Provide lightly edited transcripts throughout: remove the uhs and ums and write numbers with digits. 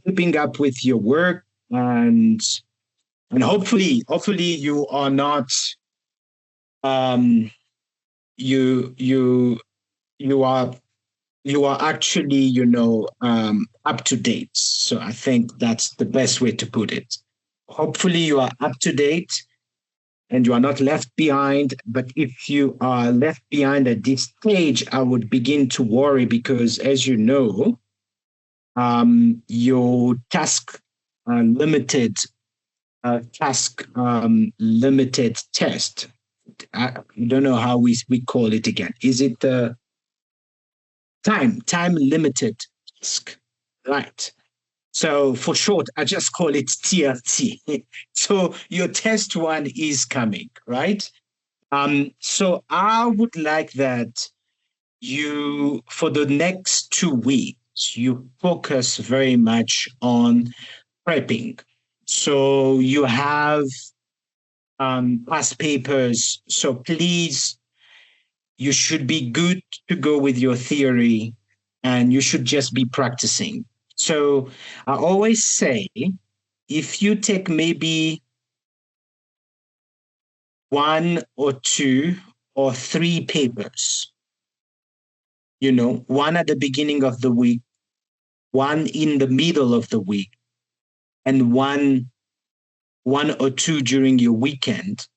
keeping up with your work, and hopefully you are not um you you you are you are actually up to date. So I think that's the best way to put it. Hopefully you are up to date and you are not left behind. But if you are left behind at this stage, I would begin to worry because, as you know, your task limited test. I don't know how we call it again. Is it the time limited task? Right. So for short, I just call it TLT. So your test one is coming, right? So I would like that you, for the next 2 weeks, you focus very much on prepping. So you have past papers. So please, you should be good to go with your theory and you should just be practicing. So I always say, if you take maybe one or two or three papers, one at the beginning of the week, one in the middle of the week, and one or two during your weekend,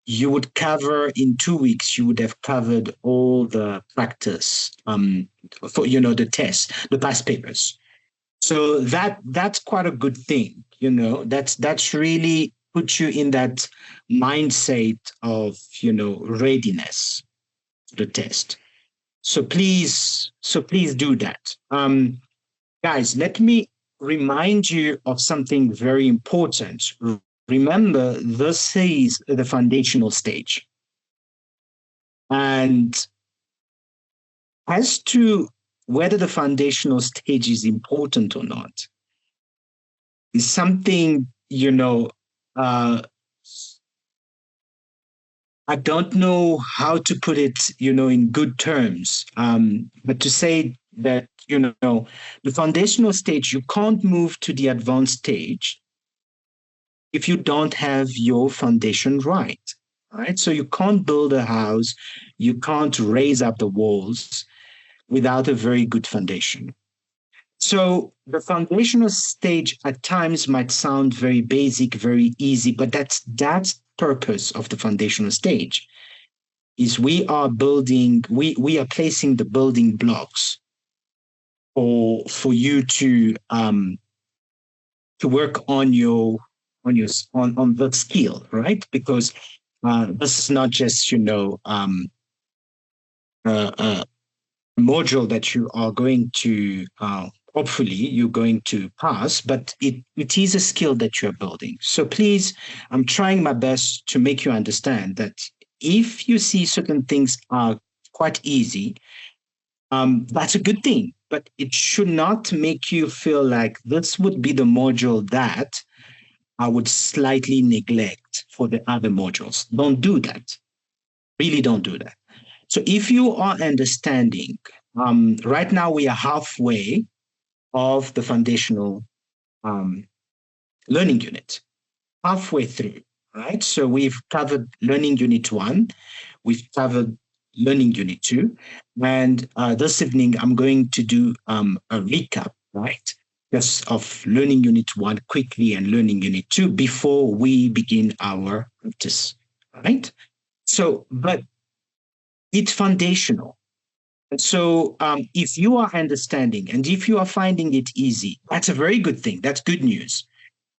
you would cover in 2 weeks, you would have covered all the practice for the test, the past papers. So that's quite a good thing, that's really put you in that mindset of readiness to the test. So please do that. Guys, let me remind you of something very important. Remember, this is the foundational stage. And as to whether the foundational stage is important or not, is something, I don't know how to put it, in good terms. But to say that, the foundational stage, you can't move to the advanced stage if you don't have your foundation right. Right. So you can't build a house, you can't raise up the walls without a very good foundation. So the foundational stage at times might sound very basic, very easy, but that's purpose of the foundational stage is we are placing the building blocks for you to work on the skill, right? Because this is not just a module that you are going to hopefully you're going to pass, but it is a skill that you're building. So please, I'm trying my best to make you understand that if you see certain things are quite easy, that's a good thing, but it should not make you feel like this would be the module that I would slightly neglect for the other modules. Don't do that. Really don't do that. So if you are understanding, right now we are halfway of the foundational um, learning unit, halfway through, right? So we've covered learning unit 1, we've covered learning unit 2, and this evening I'm going to do a recap, right? Just of learning unit 1 quickly and learning unit 2 before we begin our practice, right? So, but it's foundational. And so if you are understanding and if you are finding it easy, that's a very good thing. That's good news.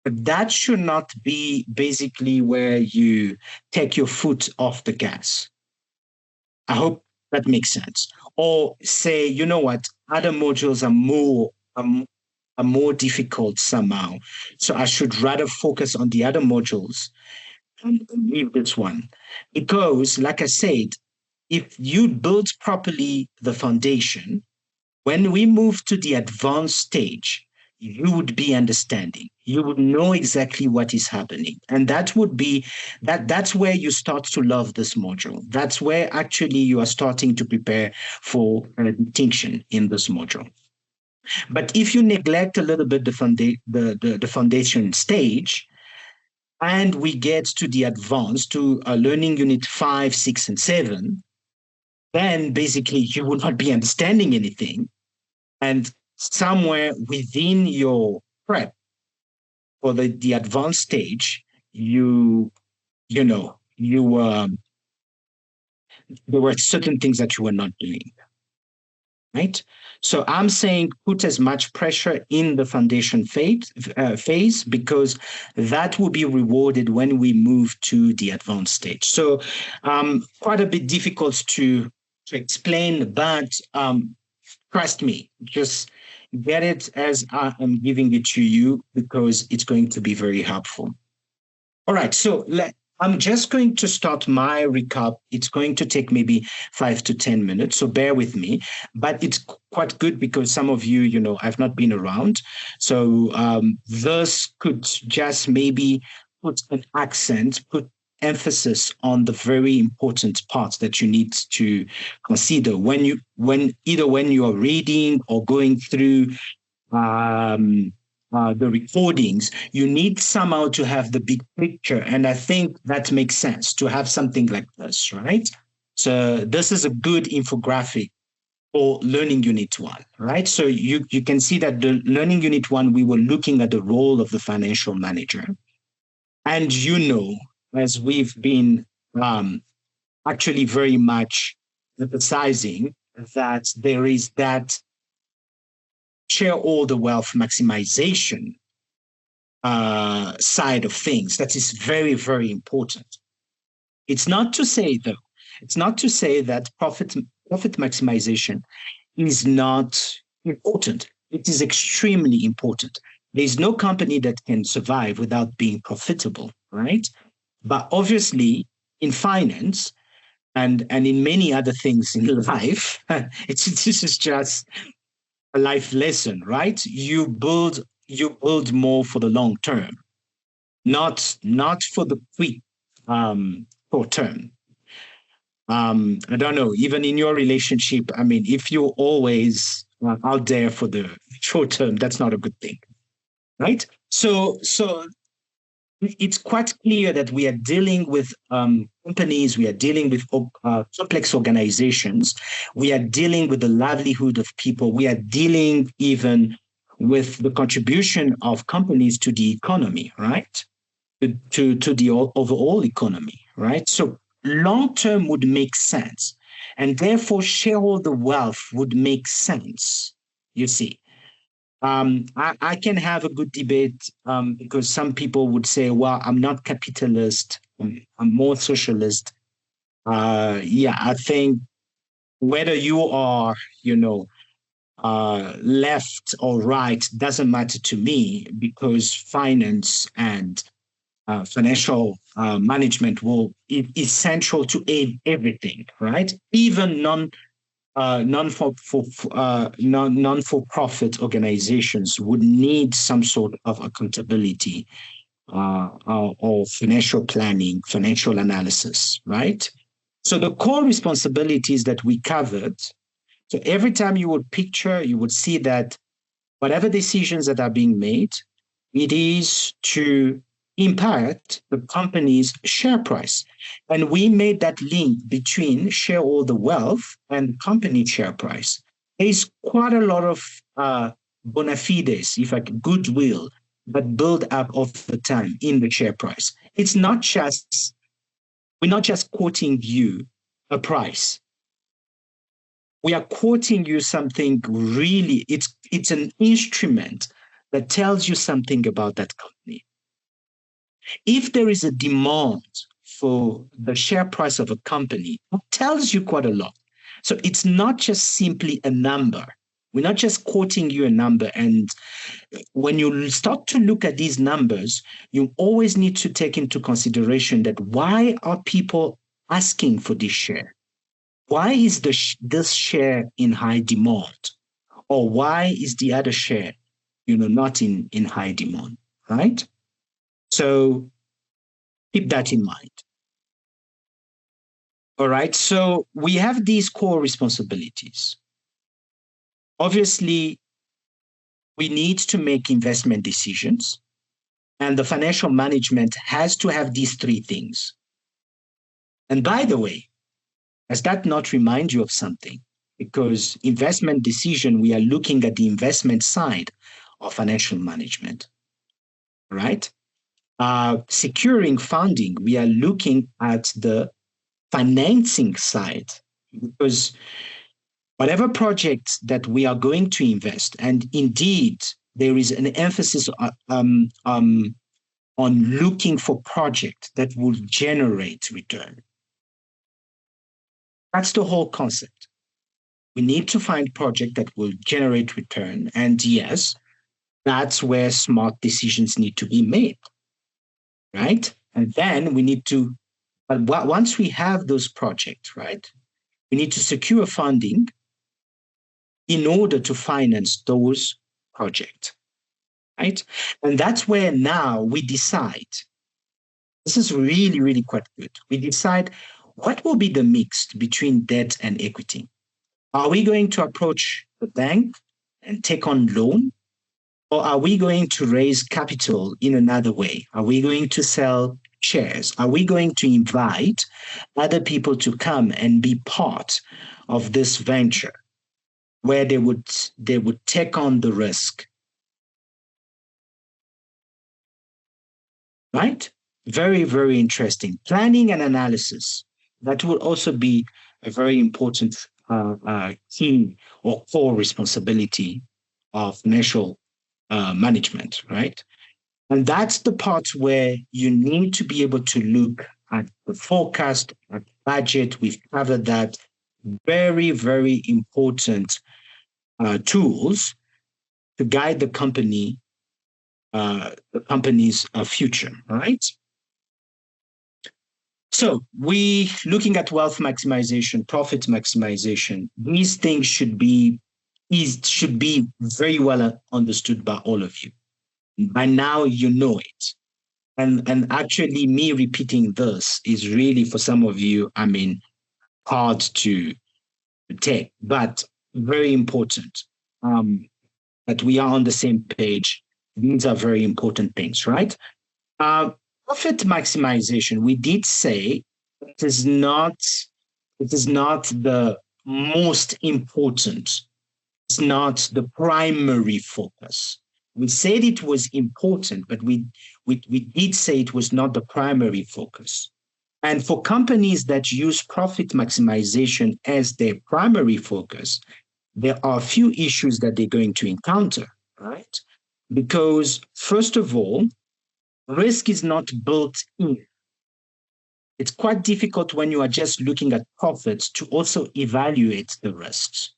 But that should not be basically where you take your foot off the gas. I hope that makes sense. Or say, you know what, other modules are more difficult somehow. So I should rather focus on the other modules and leave this one. Because, like I said, if you build properly the foundation, when we move to the advanced stage, you would be understanding. You would know exactly what is happening. And that would be that's where you start to love this module. That's where actually you are starting to prepare for a distinction in this module. But if you neglect a little bit the foundation stage, and we get to the advanced, to learning unit 5, 6, and 7, then basically you will not be understanding anything. And somewhere within your prep for the advanced stage, you know, there were certain things that you were not doing, right? So I'm saying put as much pressure in the foundation phase, because that will be rewarded when we move to the advanced stage. So quite a bit difficult to explain, but trust me, just get it as I am giving it to you, because it's going to be very helpful. All right, so I'm just going to start my recap. It's going to take maybe 5 to 10 minutes, so bear with me. But it's quite good because some of you, I've not been around. So this could just maybe put an accent, put emphasis on the very important parts that you need to consider when you are reading or going through um, the recordings. You need somehow to have the big picture. And I think that makes sense to have something like this, right? So this is a good infographic for learning unit 1, right? So you can see that the learning unit 1, we were looking at the role of the financial manager. And as we've been actually very much emphasizing, that there is that shareholder wealth maximization side of things that is very, very important. It's not to say, though, it's not to say that profit maximization is not important. It is extremely important. There's no company that can survive without being profitable, right? But obviously, in finance and in many other things in life, this is just a life lesson, right? You build more for the long term, not for the quick short term. I don't know, even in your relationship, I mean, if you're always out there for the short term, that's not a good thing, right? So it's quite clear that we are dealing with companies, we are dealing with complex organizations, we are dealing with the livelihood of people, we are dealing even with the contribution of companies to the economy, right? To the overall economy, right? So long term would make sense, and therefore shareholder wealth would make sense. You see, I can have a good debate because some people would say, "Well, I'm not capitalist. I'm more socialist." Yeah, I think whether you are, left or right doesn't matter to me, because finance and financial management is central to everything, right? Even non for profit organizations would need some sort of accountability or financial planning, financial analysis, right? So the core responsibilities that we covered. So every time you would picture, you would see that whatever decisions that are being made, it is to impact the company's share price. And we made that link between shareholder wealth and company share price. There's quite a lot of bona fides, if like goodwill, that build up over time in the share price. We're not just quoting you a price. We are quoting you something really, it's an instrument that tells you something about that company. If there is a demand for the share price of a company, it tells you quite a lot. So it's not just simply a number. We're not just quoting you a number. And when you start to look at these numbers, you always need to take into consideration that why are people asking for this share? Why is this share in high demand? Or why is the other share, not in high demand, right? So keep that in mind. All right. So we have these core responsibilities. Obviously, we need to make investment decisions. And the financial management has to have these three things. And by the way, does that not remind you of something? Because investment decision, we are looking at the investment side of financial management, right? Securing funding, we are looking at the financing side because whatever project that we are going to invest, and indeed there is an emphasis on looking for projects that will generate return. That's the whole concept. We need to find projects that will generate return. And yes, that's where smart decisions need to be made, right? And then we need to, but once we have those projects, right, we need to secure funding in order to finance those projects, right? And that's where now we decide. This is really, really quite good. We decide what will be the mix between debt and equity. Are we going to approach the bank and take on loan? Or are we going to raise capital in another way? Are we going to sell shares? Are we going to invite other people to come and be part of this venture where they would take on the risk? Right? Very, very interesting. Planning and analysis. That will also be a very important key or core responsibility of financial management, right? And that's the part where you need to be able to look at the forecast, at budget. We've covered that. Very, very important tools to guide the company's future, right? So we looking at wealth maximization, profit maximization. These things should be very well understood by all of you. By now, you know it. And actually, me repeating this is really for some of you, I mean, hard to take, but very important that we are on the same page. These are very important things, right? Profit maximization, we did say it is not the most important. It's not the primary focus. We said it was important, but we did say it was not the primary focus. And for companies that use profit maximization as their primary focus, there are a few issues that they're going to encounter, right? Because first of all, risk is not built in. It's quite difficult when you are just looking at profits to also evaluate the risks.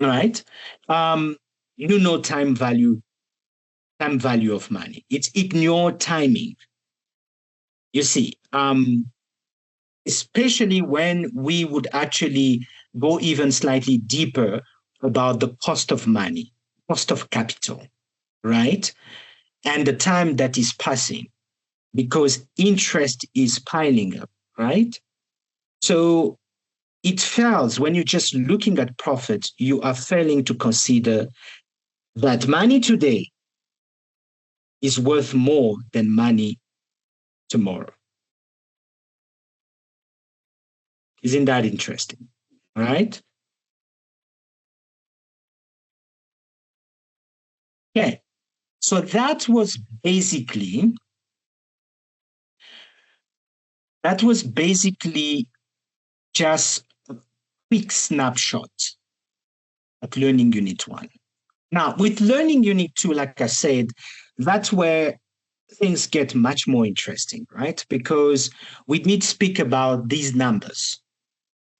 Right? Time value of money. It's ignore timing. You see, especially when we would actually go even slightly deeper about the cost of money, cost of capital, right? And the time that is passing because interest is piling up, right? So it fails when you're just looking at profit, you are failing to consider that money today is worth more than money tomorrow. Isn't that interesting? Right? Okay. So that was basically just a quick snapshot at Learning Unit 1. Now, with Learning Unit 2, like I said, that's where things get much more interesting, right? Because we need to speak about these numbers,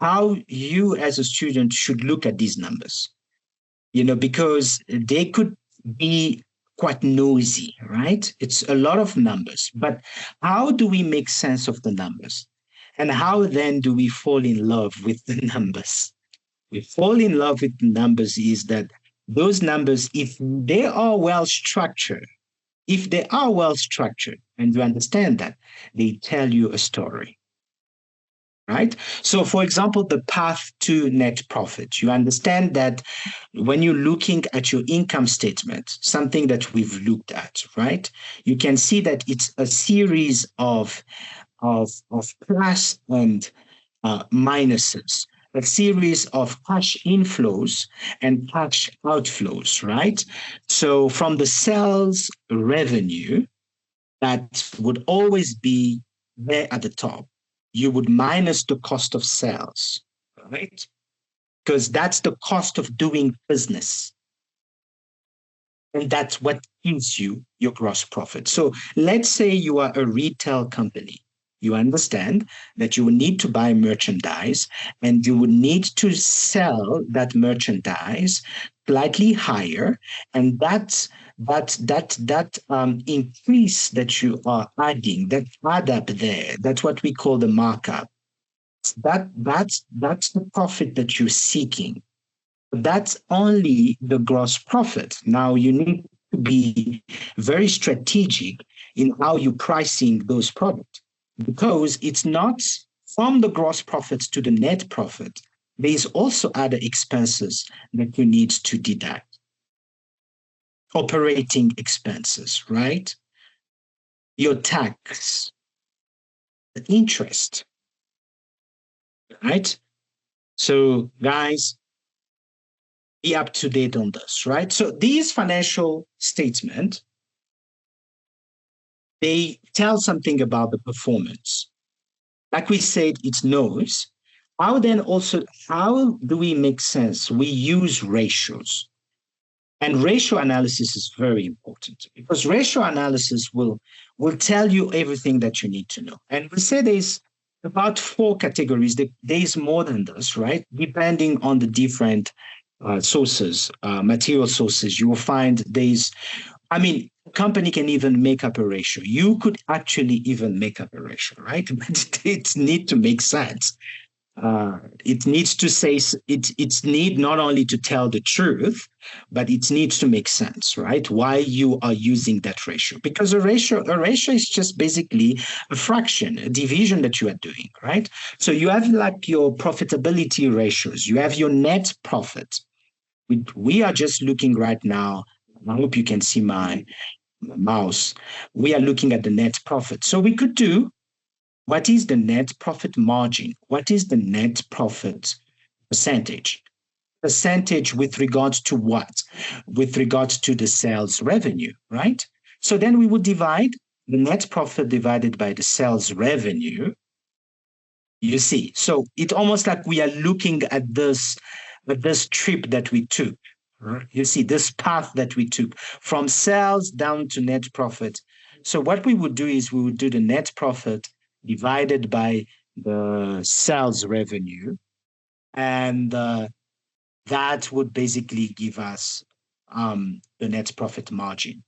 how you as a student should look at these numbers, because they could be quite noisy, right? It's a lot of numbers, but how do we make sense of the numbers? And how then do we fall in love with the numbers? We fall in love with the numbers is that those numbers, if they are well structured, and you understand that, they tell you a story, right? So, for example, the path to net profit. You understand that when you're looking at your income statement, something that we've looked at, right? You can see that it's a series of plus and minuses, a series of cash inflows and cash outflows, right? So, from the sales revenue, that would always be there at the top. You would minus the cost of sales, right? Because that's the cost of doing business. And that's what gives you your gross profit. So let's say you are a retail company. You understand that you will need to buy merchandise and you would need to sell that merchandise slightly higher. And that increase that you are adding, that add up there, that's what we call the markup. That's the profit that you're seeking. That's only the gross profit. Now you need to be very strategic in how you're pricing those products because it's not from the gross profits to the net profit. There's also other expenses that you need to deduct. Operating expenses, right? Your tax, the interest, right? So, guys, be up to date on this, right? So, these financial statements they tell something about the performance. Like we said, it's noise. How do we make sense? We use ratios. And ratio analysis is very important because ratio analysis will tell you everything that you need to know. And we say there's about four categories. There's more than this, right? Depending on the different sources, material sources, you will find I mean, company can even make up a ratio. You could actually even make up a ratio, right? But it needs to make sense. It needs to say it's need not only to tell the truth, but it needs to make sense, right? Why you are using that ratio? Because a ratio is just basically a fraction, a division that you are doing, right? So you have like your profitability ratios. You have your net profit. We are just looking right now. I hope you can see my mouse. We are looking at the net profit. So we could do what is the net profit margin? What is the net profit percentage? Percentage with regards to what? With regards to the sales revenue, right? So then we would divide the net profit divided by the sales revenue. You see, so it's almost like we are looking at this trip that we took. Right? You see, this path that we took from sales down to net profit. So what we would do is we would do the net profit divided by the sales revenue, and that would basically give us the net profit margin.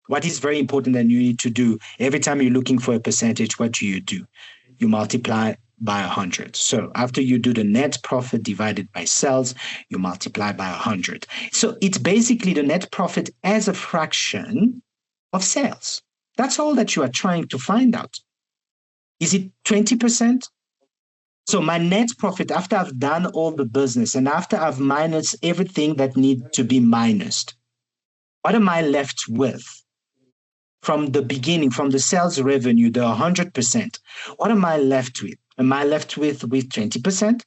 What is very important that you need to do every time you're looking for a percentage, what do? You multiply by 100. So after you do the net profit divided by sales, you multiply by 100. So it's basically the net profit as a fraction of sales. That's all that you are trying to find out. Is it 20%? So my net profit after I've done all the business and after I've minus everything that needs to be minused, what am I left with? From the beginning, from the sales revenue, the 100%, what am I left with? Am I left with 20%?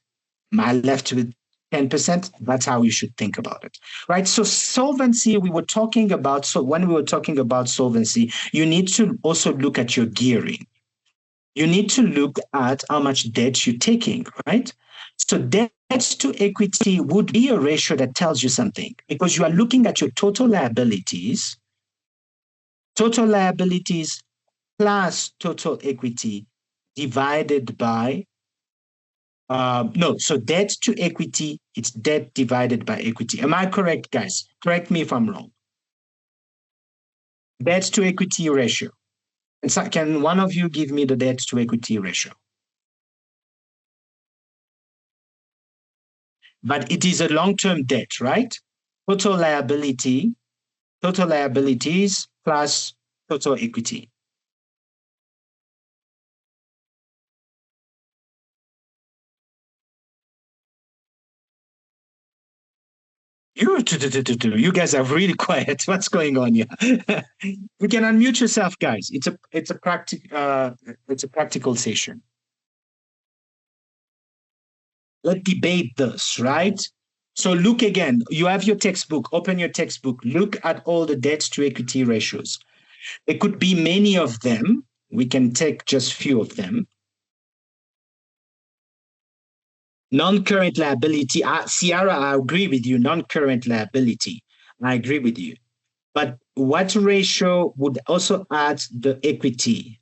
Am I left with 10%? That's how you should think about it, right? So solvency, we were talking about, so when we were talking about solvency, you need to also look at your gearing. You need to look at how much debt you're taking, right? So debt to equity would be a ratio that tells you something because you are looking at your total liabilities plus total equity divided by no, so debt to equity, it's debt divided by equity. Am I correct, guys? Correct me if I'm wrong. Debt to equity ratio. And so can one of you give me the debt to equity ratio? But it is a long-term debt, right? Total liabilities plus total equity. You guys are really quiet. What's going on here? You can unmute yourself, guys. It's a practical session. Let's debate this, right? So look again. You have your textbook. Open your textbook. Look at all the debt to equity ratios. There could be many of them. We can take just few of them. Non-current liability, Ciara, I agree with you. Non-current liability, I agree with you. But what ratio would also add the equity?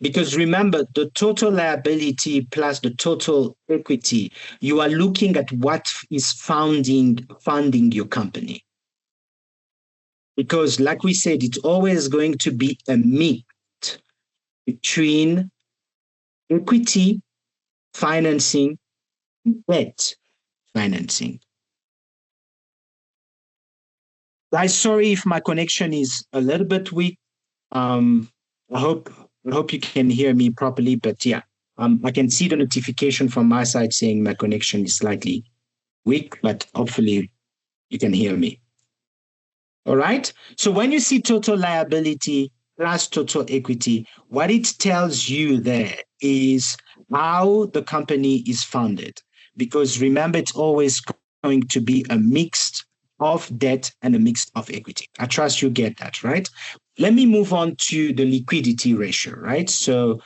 Because remember, the total liability plus the total equity, you are looking at what is funding your company. Because like we said, it's always going to be a mix between equity financing, debt financing. Guys, sorry if my connection is a little bit weak. Um, I hope you can hear me properly. But yeah, I can see the notification from my side saying my connection is slightly weak, but hopefully you can hear me. All right. So when you see total liability plus total equity, what it tells you there is how the company is funded. Because remember, it's always going to be a mix of debt and a mix of equity. I trust you get that, right? Let me move on to the liquidity ratio, right? So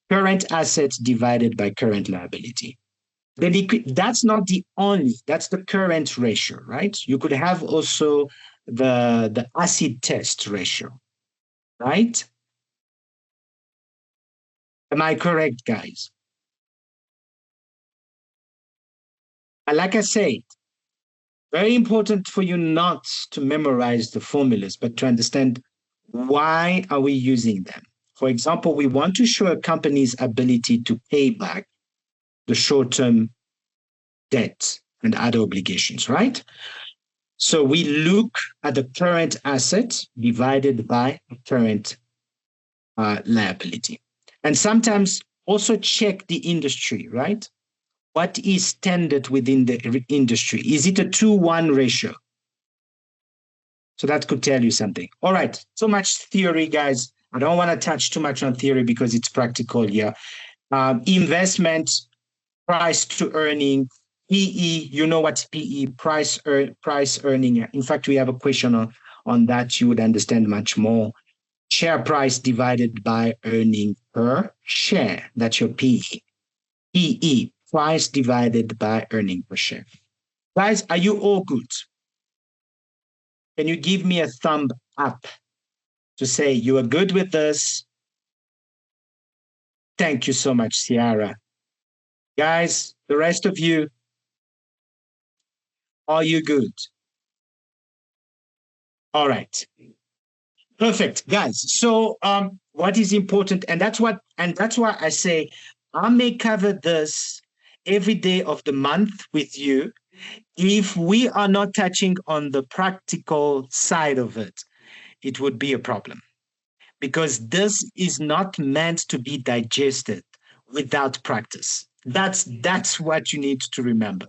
current assets divided by current liability. That's not the only, that's the current ratio, right? You could have also the acid test ratio, right? Am I correct, guys? And like I said, very important for you not to memorize the formulas, but to understand why are we using them. For example, we want to show a company's ability to pay back the short-term debt and other obligations, right? So we look at the current asset divided by the current liability. And sometimes also check the industry, right? What is standard within the industry? Is it a 2-1 ratio? So that could tell you something. All right, so much theory, guys. I don't want to touch too much on theory because it's practical here. Investment, price to earning, PE, you know what PE, price earning. In fact, we have a question on that. You would understand much more. Share price divided by earning per share. That's your PE. PE, price divided by earning per share. Guys, are you all good? Can you give me a thumb up to say you are good with this? Thank you so much, Ciara. Guys, the rest of you, are you good? All right. Perfect, guys. So what is important, and that's why I say I may cover this every day of the month with you. If we are not touching on the practical side of it, it would be a problem because this is not meant to be digested without practice. That's what you need to remember.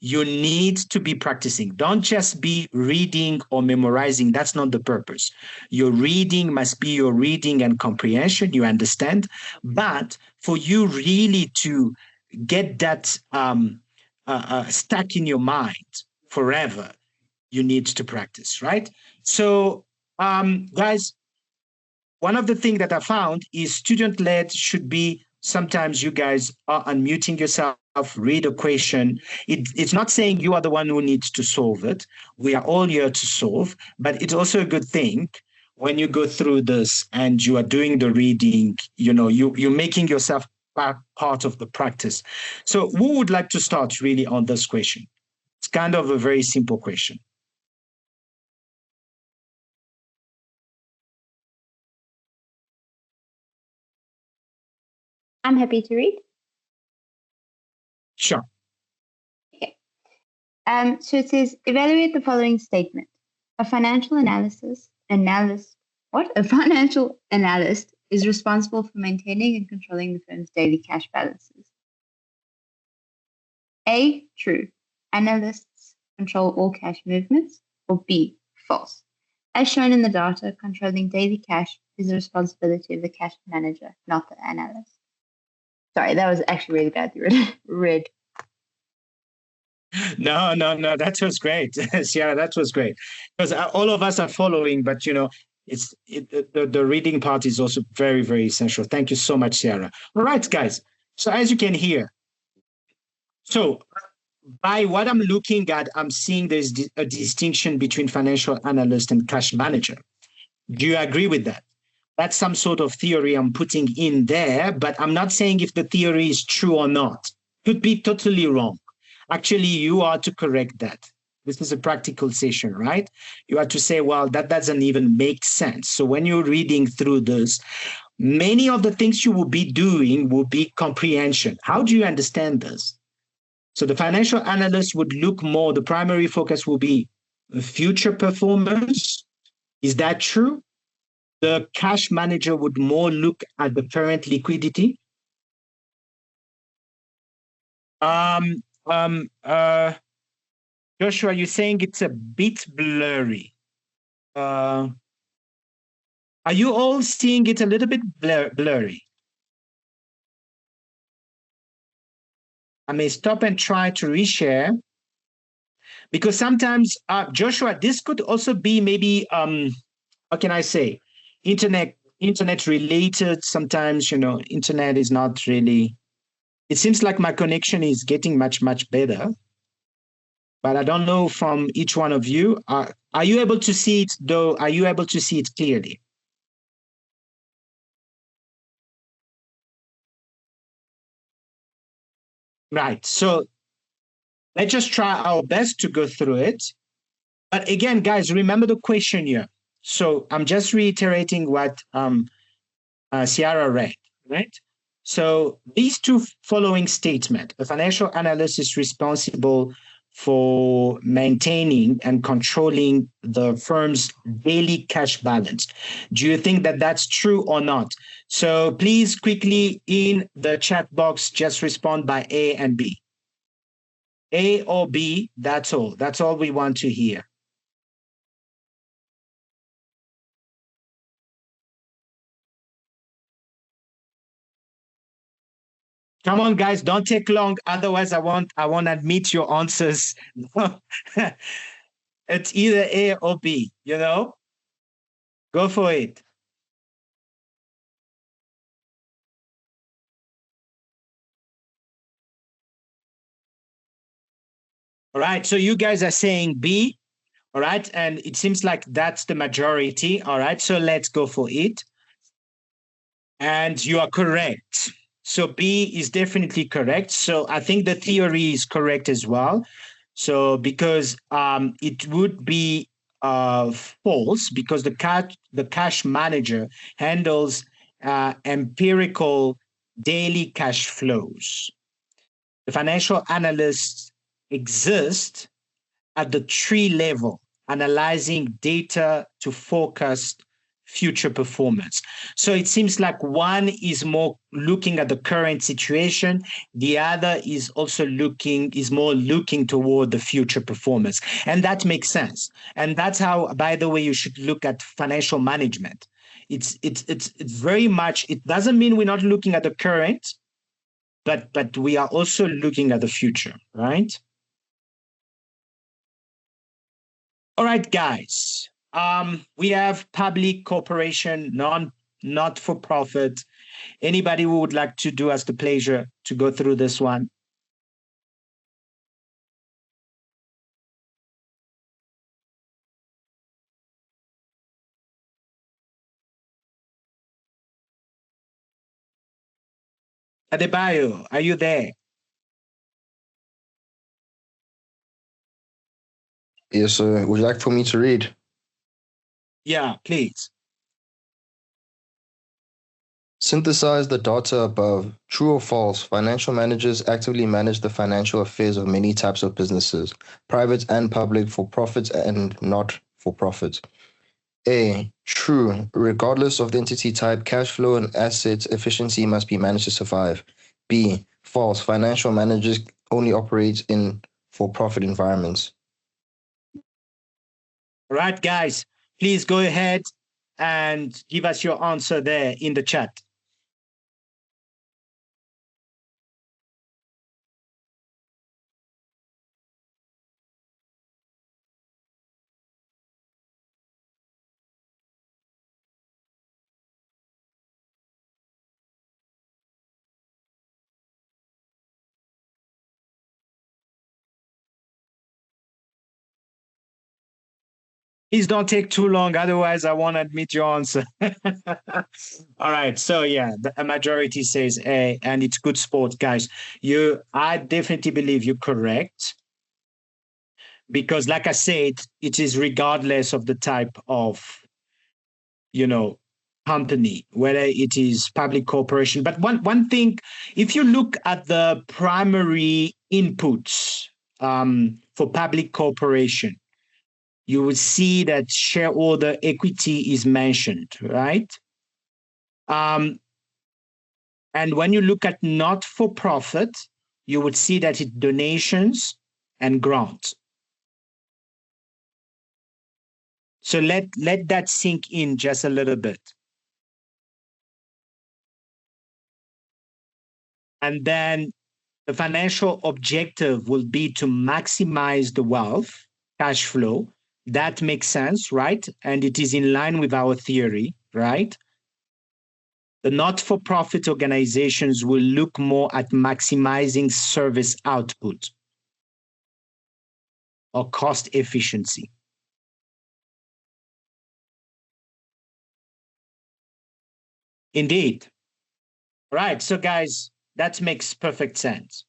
You need to be practicing. Don't just be reading or memorizing. That's not the purpose. Your reading must be your reading and comprehension. You understand? But for you really to get that stuck in your mind forever, you need to practice, right? So, guys, one of the things that I found is student led should be sometimes you guys are unmuting yourself, read a question. It's not saying you are the one who needs to solve it. We are all here to solve, but it's also a good thing when you go through this and you are doing the reading, you're making yourself part of the practice. So who would like to start really on this question? It's kind of a very simple question. I'm happy to read. Sure. Okay. So it says, evaluate the following statement. A financial A financial analyst is responsible for maintaining and controlling the firm's daily cash balances. A, true. Analysts control all cash movements. Or B, false. As shown in the data, controlling daily cash is the responsibility of the cash manager, not the analyst. Sorry, that was actually really badly read. No, that was great. Sierra, that was great. Because all of us are following, but the reading part is also very, very essential. Thank you so much, Sierra. All right, guys. So as you can hear, so by what I'm looking at, I'm seeing there's a distinction between financial analyst and cash manager. Do you agree with that? That's some sort of theory I'm putting in there, but I'm not saying if the theory is true or not. Could be totally wrong. Actually, you are to correct that. This is a practical session, right? You are to say, well, that doesn't even make sense. So when you're reading through this, many of the things you will be doing will be comprehension. How do you understand this? So the financial analyst would look more, the primary focus will be future performance. Is that true? The cash manager would more look at the current liquidity. Joshua, you're saying it's a bit blurry. Are you all seeing it a little bit blurry? I may stop and try to reshare because sometimes, Joshua, this could also be maybe, how can I say, internet related. Sometimes, internet is not really, it seems like my connection is getting much better. But I don't know from each one of you. Are you able to see it though? Are you able to see it clearly? Right. So let's just try our best to go through it. But again, guys, remember the question here. So I'm just reiterating what Ciara read, right? So these two following statements: a financial analyst is responsible for maintaining and controlling the firm's daily cash balance. Do you think that that's true or not? So please quickly in the chat box, just respond by A and B. A or B, that's all. That's all we want to hear. Come on, guys, don't take long. Otherwise, I won't admit your answers. It's either A or B, Go for it. All right, so you guys are saying B, all right, and it seems like that's the majority. All right, so let's go for it. And you are correct. So B is definitely correct. So I think the theory is correct as well. So because it would be false because the cash manager handles empirical daily cash flows. The financial analysts exist at the tree level, analyzing data to forecast future performance. So it seems like one is more looking at the current situation, the other is more looking toward the future performance. And that makes sense. And that's how, by the way, you should look at financial management. It's very much, it doesn't mean we're not looking at the current, but we are also looking at the future, right? All right, guys. We have public corporation, not for profit. Anybody who would like to do us the pleasure to go through this one? Adebayo, are you there? Yes, sir. Would you like for me to read? Yeah, please. Synthesize the data above. True or false? Financial managers actively manage the financial affairs of many types of businesses, private and public, for profit and not for profit. A. True. Regardless of the entity type, cash flow and asset efficiency must be managed to survive. B. False. Financial managers only operates in for-profit environments. All right, guys, please go ahead and give us your answer there in the chat. Please don't take too long, otherwise I won't admit your answer. All right, so yeah, a majority says A, and it's good sport, guys. I definitely believe you're correct because, like I said, it is regardless of the type of, company, whether it is public corporation. But one thing, if you look at the primary inputs for public corporation, you will see that shareholder equity is mentioned, right? And when you look at not-for-profit, you would see that it's donations and grants. So let that sink in just a little bit. And then the financial objective will be to maximize the wealth, cash flow. That makes sense, right? And it is in line with our theory, right? The not-for-profit organizations will look more at maximizing service output or cost efficiency. Indeed. Right. So, guys, that makes perfect sense.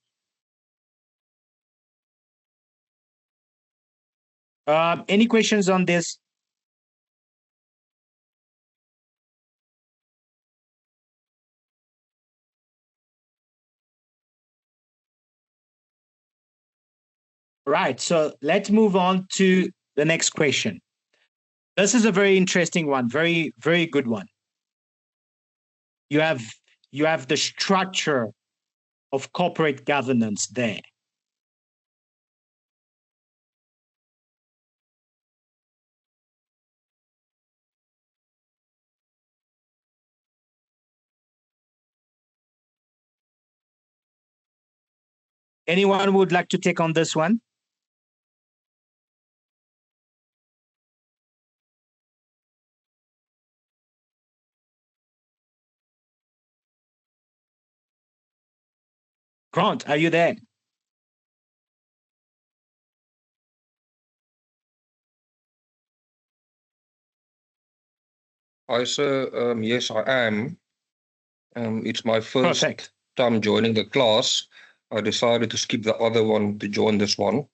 Any questions on this? Right. So let's move on to the next question. This is a very interesting one, very, very good one. You have the structure of corporate governance there. Anyone would like to take on this one? Grant, are you there? Hi, sir. Yes, I am. It's my first Perfect. time joining the class. I decided to skip the other one to join this one,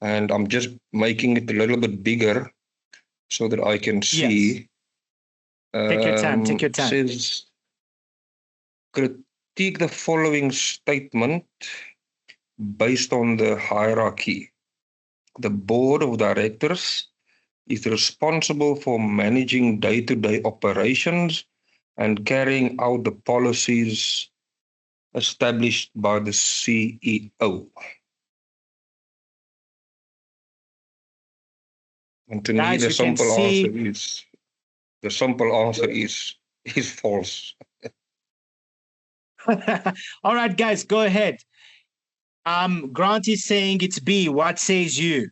and I'm just making it a little bit bigger so that I can Yes. see. Take your time. Take your time. Says, critique the following statement based on the hierarchy. The board of directors is responsible for managing day-to-day operations and carrying out the policies established by the CEO. And to me, Guys, the you can simple see. answer is false. All right, guys, go ahead. Grant is saying it's B. What says you?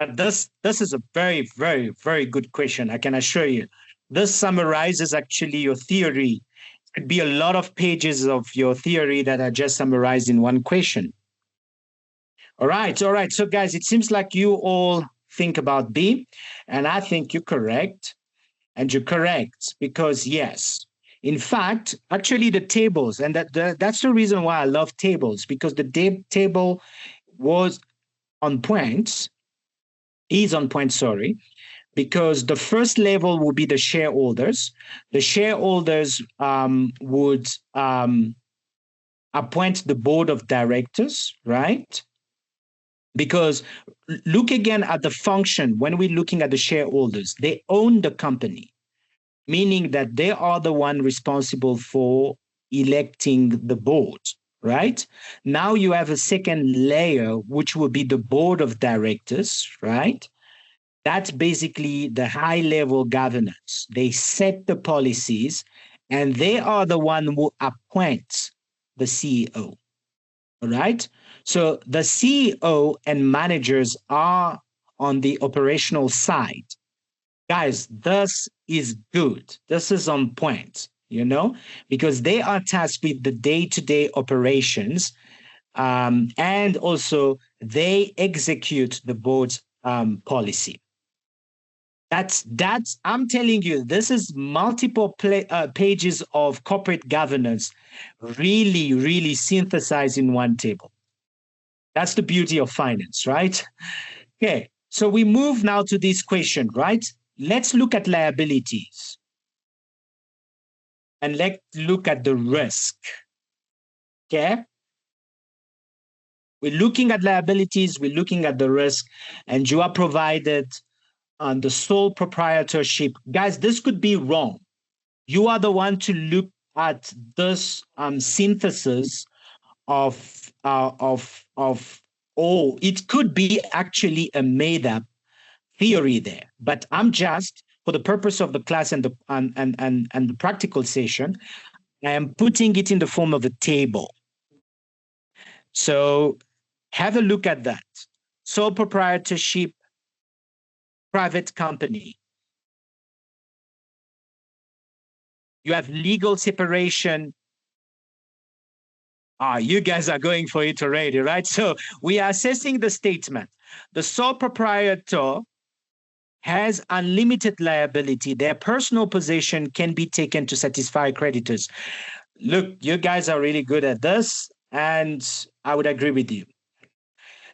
But this is a very, very, very good question. I can assure you. This summarizes actually your theory. It could be a lot of pages of your theory that are just summarized in one question. All right, all right. So, guys, it seems like you all think about B, and I think you're correct. And you're correct because, yes, in fact, actually, the tables, and that's the reason why I love tables, because the table was on point, is on point, sorry, because the first level would be the shareholders. The shareholders would appoint the board of directors, right? Because look again at the function when we're looking at the shareholders, they own the company, meaning that they are the one responsible for electing the board, right? Now you have a second layer, which will be the board of directors, right? That's basically the high level governance. They set the policies and they are the one who appoints the CEO. All right. So the CEO and managers are on the operational side. Guys, this is good. This is on point, because they are tasked with the day to day operations, and also they execute the board's policy. That's I'm telling you, this is multiple pages of corporate governance, really, really synthesized in one table. That's the beauty of finance, right? Okay, so we move now to this question, right? Let's look at liabilities and let's look at the risk. Okay, we're looking at liabilities, we're looking at the risk, and you are provided on the sole proprietorship. Guys, this could be wrong. You are the one to look at this synthesis of it could be actually a made up theory there, but I'm just for the purpose of the class and the practical session, I am putting it in the form of a table. So have a look at that. Sole proprietorship, private company. You have legal separation. You guys are going for it already, right? So we are assessing the statement. The sole proprietor has unlimited liability. Their personal possession can be taken to satisfy creditors. Look, you guys are really good at this, and I would agree with you.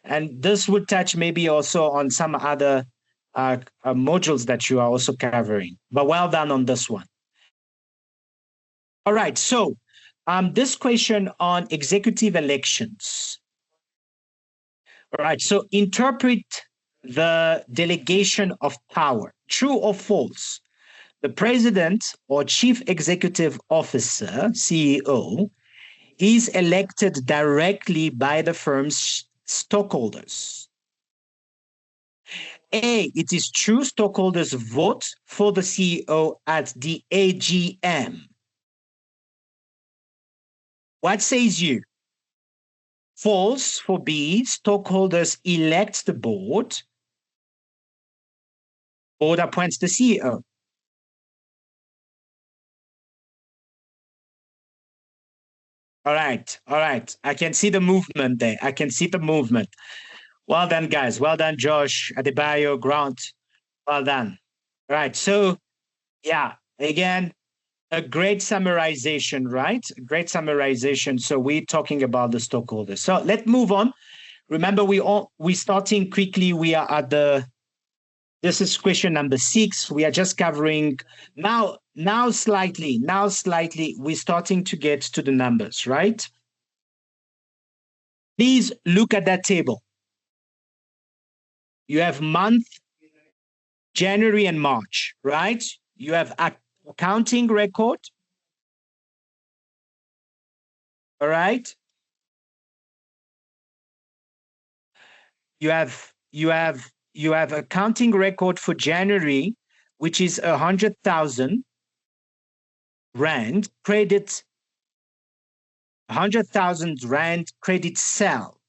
And this would touch maybe also on some other modules that you are also covering. But well done on this one. All right, so this question on executive elections. All right, so interpret the delegation of power, true or false. The president or chief executive officer, CEO, is elected directly by the firm's stockholders. A, it is true stockholders vote for the CEO at the AGM. What says you? False for B, stockholders elect the board. Board appoints the CEO. All right. I can see the movement there. Well done, guys. Well done, Josh, Adebayo, Grant. Well done. All right. So, yeah, again, a great summarization, right? Great summarization. So we're talking about the stockholders. So let's move on. Remember, we're starting quickly. We are at this is question number 6. We are just covering now slightly, we're starting to get to the numbers, right? Please look at that table. You have month, January and March, right? You have accounting record. All right. You have accounting record for January, which is 100,000 rand credit, 100,000 rand credit sell.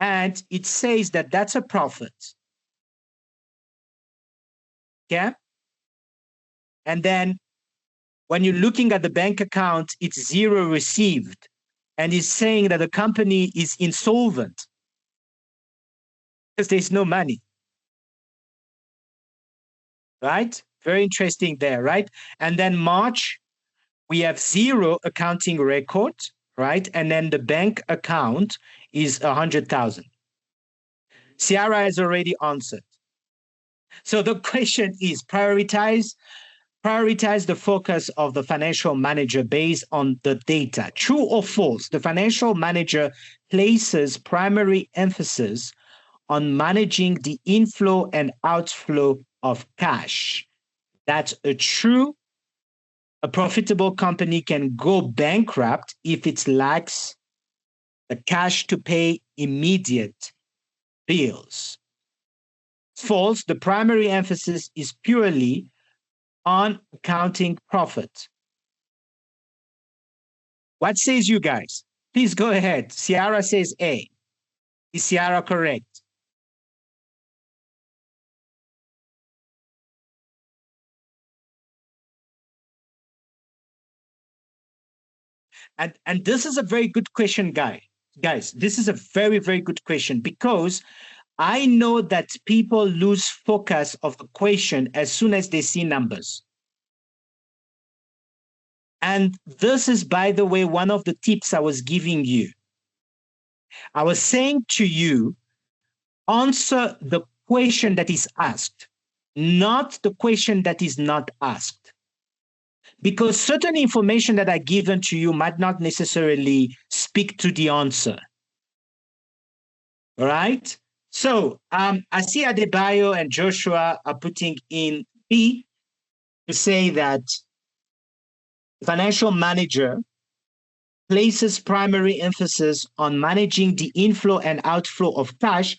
And it says that that's a profit. Okay. And then when you're looking at the bank account, it's 0 received. And it's saying that the company is insolvent because there's no money. Right? Very interesting there, right? And then March, we have 0 accounting record, right? And then the bank account is 100,000. Ciara has already answered. So the question is prioritize prioritize the focus of the financial manager based on the data. True or false? The financial manager places primary emphasis on managing the inflow and outflow of cash. That's a true. A profitable company can go bankrupt if it lacks the cash to pay immediate bills. False, the primary emphasis is purely on accounting profit. What says you guys? Please go ahead. Ciara says A. Is Ciara correct? And this is a very good question, guys. This is a very, very good question because I know that people lose focus of the question as soon as they see numbers. And this is, by the way, one of the tips I was giving you. I was saying to you, answer the question that is asked, not the question that is not asked. Because certain information that are given to you might not necessarily speak to the answer. All right? So I see Adebayo and Joshua are putting in B to say that the financial manager places primary emphasis on managing the inflow and outflow of cash.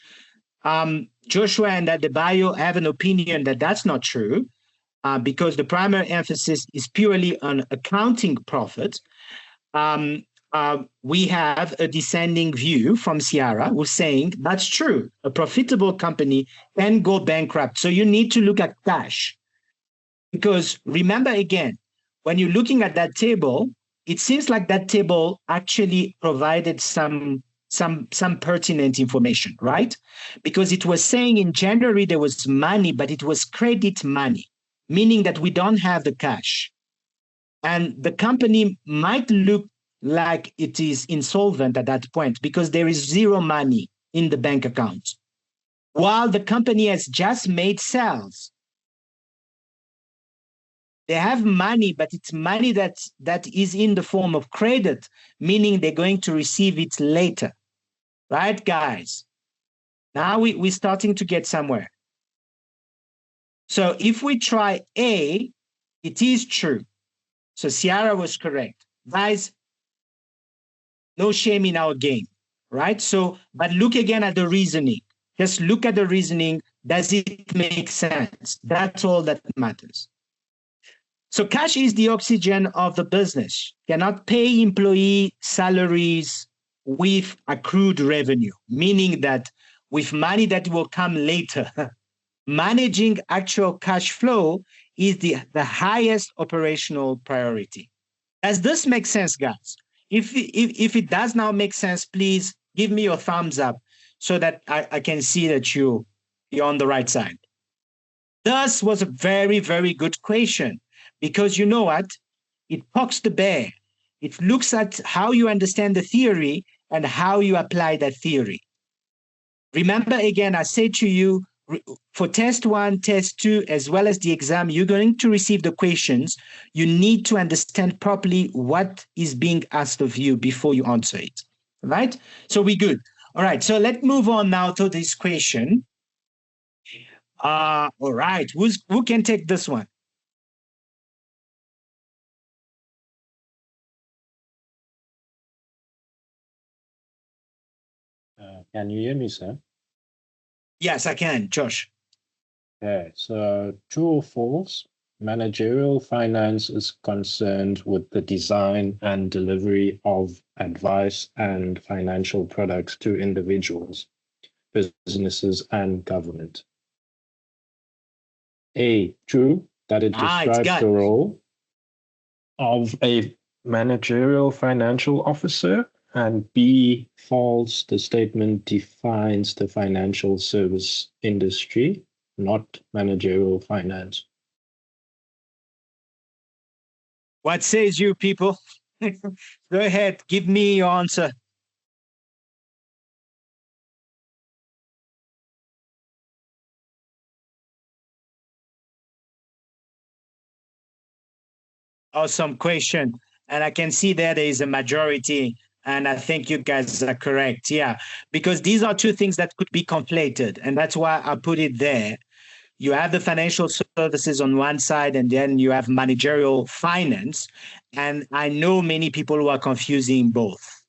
Joshua and Adebayo have an opinion that that's not true because the primary emphasis is purely on accounting profit. We have a descending view from Ciara who's saying that's true. A profitable company can go bankrupt. So you need to look at cash. Because remember again, when you're looking at that table, it seems like that table actually provided some pertinent information, right? Because it was saying in January there was money, but it was credit money, meaning that we don't have the cash. And the company might look like it is insolvent at that point because there is zero money in the bank account, while the company has just made sales. They have money, but it's money that is in the form of credit, meaning they're going to receive it later. Right, guys? Now we're starting to get somewhere. So if we try A, it is true. So Ciara was correct. Guys, no shame in our game, right? So, but look again at the reasoning. Just look at the reasoning. Does it make sense? That's all that matters. So cash is the oxygen of the business. Cannot pay employee salaries with accrued revenue, meaning that with money that will come later, managing actual cash flow is the highest operational priority. Does this make sense, guys? If it does now make sense, please give me your thumbs up so that I can see that you're on the right side. This was a very, very good question. Because you know what? It pokes the bear. It looks at how you understand the theory and how you apply that theory. Remember again, I said to you, for test 1, test 2, as well as the exam, you're going to receive the questions. You need to understand properly what is being asked of you before you answer it. Right? So we're good. All right. So let's move on now to this question. All right. Who can take this one? Can you hear me, sir? Yes, I can, Josh. Okay, so true or false? Managerial finance is concerned with the design and delivery of advice and financial products to individuals, businesses, and government. A, true, that it describes the role of a managerial financial officer. And B, false, the statement defines the financial service industry, not managerial finance. What says you, people? Go ahead, give me your answer. Awesome question. And I can see there is a majority. And I think you guys are correct. Yeah. Because these are two things that could be conflated. And that's why I put it there. You have the financial services on one side, and then you have managerial finance. And I know many people who are confusing both,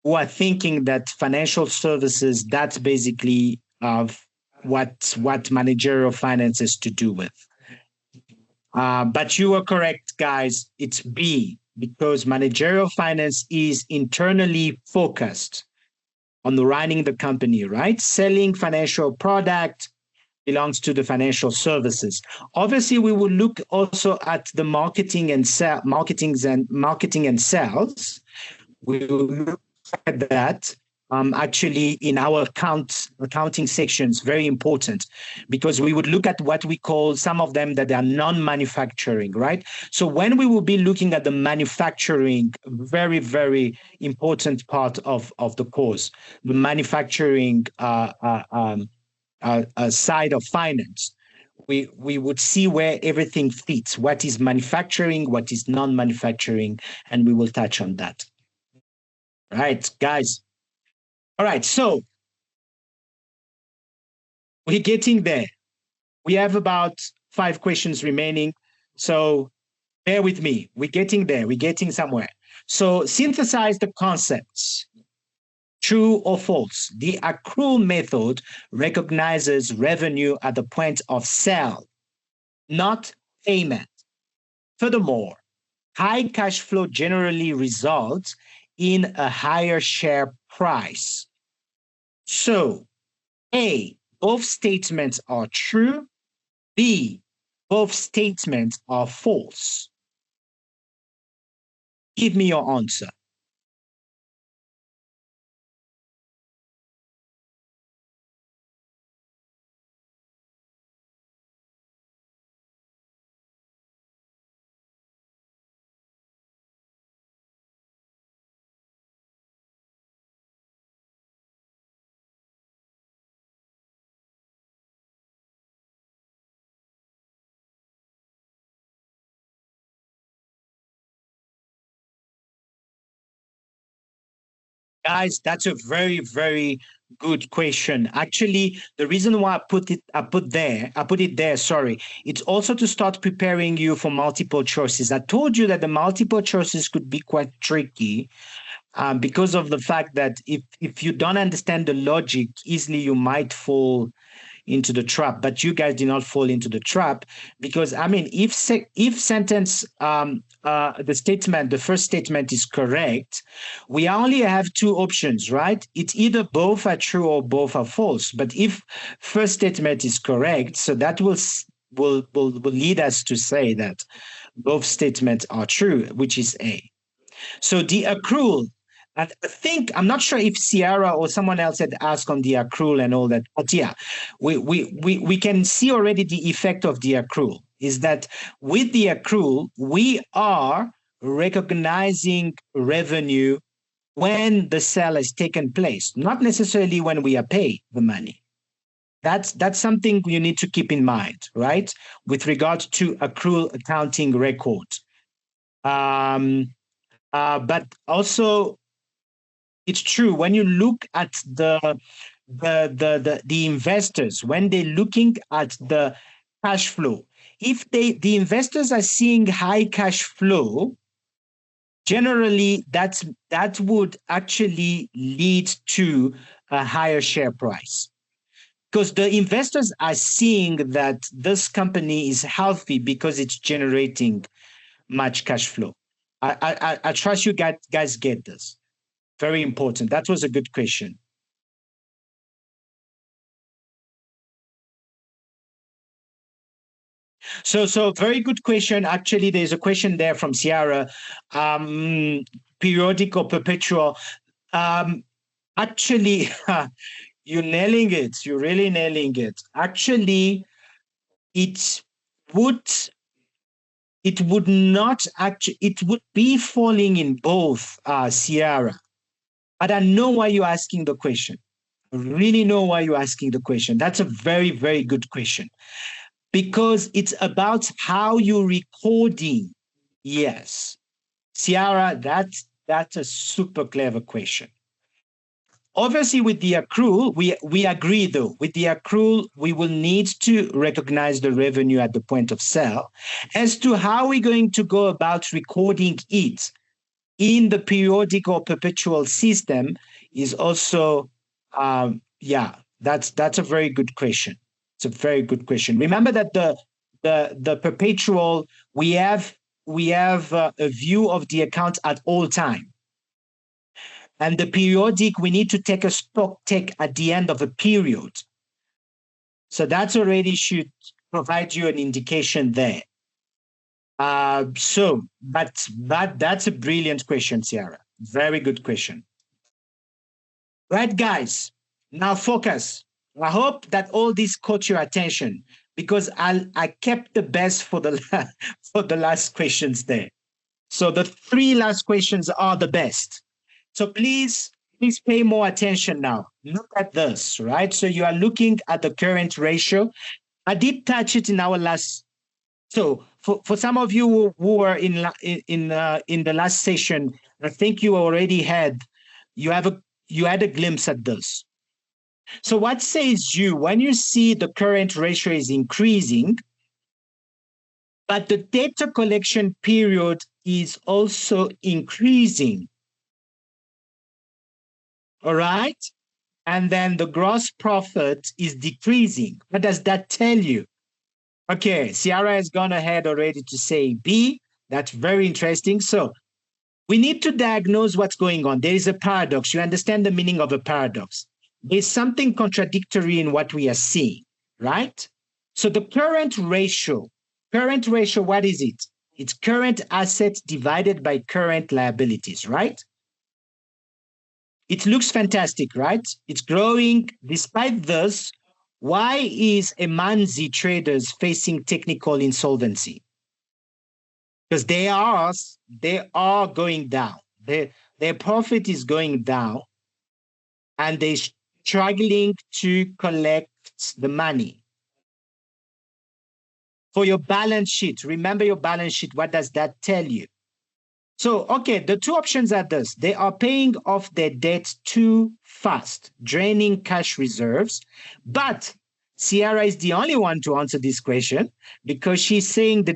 who are thinking that financial services, that's basically of what managerial finance is to do with. But you are correct, guys. It's B, because managerial finance is internally focused on running the company, right? Selling financial product belongs to the financial services. Obviously, we will look also at the marketing and marketing and sales. We will look at that actually in our accounting sections, very important, because we would look at what we call some of them that are non-manufacturing, right? So when we will be looking at the manufacturing, very, very important part of the course, the manufacturing side of finance, we would see where everything fits, what is manufacturing, what is non-manufacturing, and we will touch on that. Right, guys. All right, so we're getting there. We have about 5 questions remaining. So bear with me. We're getting there. We're getting somewhere. So synthesize the concepts. True or false? The accrual method recognizes revenue at the point of sale, not payment. Furthermore, high cash flow generally results in a higher share price. So, A, both statements are true. B, both statements are false. Give me your answer. Guys, that's a very, very good question. Actually, the reason why I put it there, sorry, it's also to start preparing you for multiple choices. I told you that the multiple choices could be quite tricky because of the fact that if you don't understand the logic, easily you might fall into the trap. But you guys did not fall into the trap because I mean, if sentence the first statement is correct, we only have two options, right? It's either both are true or both are false. But if first statement is correct, so that will lead us to say that both statements are true, which is A. So the accrual, I think, I'm not sure if Ciara or someone else had asked on the accrual and all that, but yeah, we can see already the effect of the accrual is that with the accrual, we are recognizing revenue when the sale has taken place, not necessarily when we are paid the money. That's something you need to keep in mind, right? With regard to accrual accounting record. But also, it's true when you look at the investors when they're looking at the cash flow. If the investors are seeing high cash flow, generally that would actually lead to a higher share price. Because the investors are seeing that this company is healthy because it's generating much cash flow. I trust you guys get this. Very important. That was a good question. So very good question. Actually, there's a question there from Ciara. Periodic or perpetual? Actually, you're nailing it. You're really nailing it. Actually, it would not actually, it would be falling in both, Ciara. But I know why you're asking the question. I really know why you're asking the question. That's a very, very good question. Because it's about how you're recording Yes. Ciara, that's a super clever question. Obviously, with the accrual, we agree though. With the accrual, we will need to recognize the revenue at the point of sale. As to how we're going to go about recording it in the periodic or perpetual system is also, that's a very good question. It's a very good question. Remember that the perpetual, we have a view of the account at all time. And the periodic, we need to take a stock take at the end of a period. So that already should provide you an indication there. But that's a brilliant question, Ciara. Very good question. Right, guys, now focus. I hope that all this caught your attention because I kept the best for the for the last questions there. So the three last questions are the best. So please pay more attention now. Look at this, right? So you are looking at the current ratio. I did touch it in our last. So for some of you who were in the last session, I think you already had you had a glimpse at this. So what says you when you see the current ratio is increasing, but the data collection period is also increasing? All right. And then the gross profit is decreasing. What does that tell you? Okay, Ciara has gone ahead already to say B. That's very interesting. So we need to diagnose what's going on. There is a paradox. You understand the meaning of a paradox. There's something contradictory in what we are seeing, right? So the current ratio, what is it? It's current assets divided by current liabilities, right? It looks fantastic, right? It's growing. Despite this, why is Emanzi Traders facing technical insolvency? Because they are going down. Their profit is going down, and they're struggling to collect the money. For your balance sheet, remember your balance sheet. What does that tell you? So, okay, the two options are this. They are paying off their debt too fast, draining cash reserves. But Ciara is the only one to answer this question because she's saying the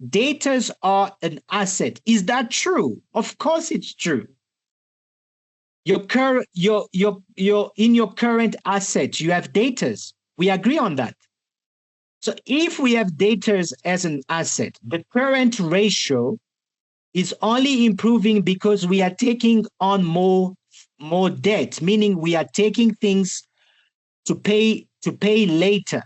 datas are an asset. Is that true? Of course it's true. In your current asset, you have datas. We agree on that. So if we have datas as an asset, the current ratio is only improving because we are taking on more debt, meaning we are taking things to pay later.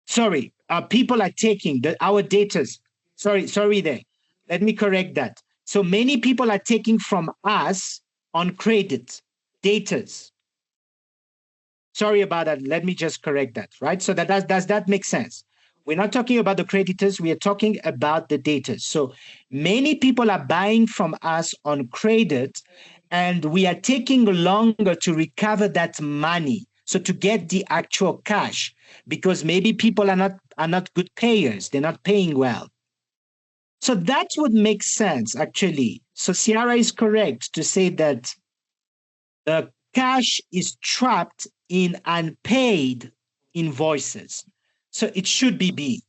Sorry, people are taking our datas. Sorry there. Let me correct that. So many people are taking from us on credit, datas. Sorry about that. Let me just correct that, right? So does that make sense? We're not talking about the creditors. We are talking about the data. So many people are buying from us on credit, and we are taking longer to recover that money. So to get the actual cash, because maybe people are not good payers. They're not paying well. So that would make sense, actually. So Ciara is correct to say that the cash is trapped in unpaid invoices. So it should be B,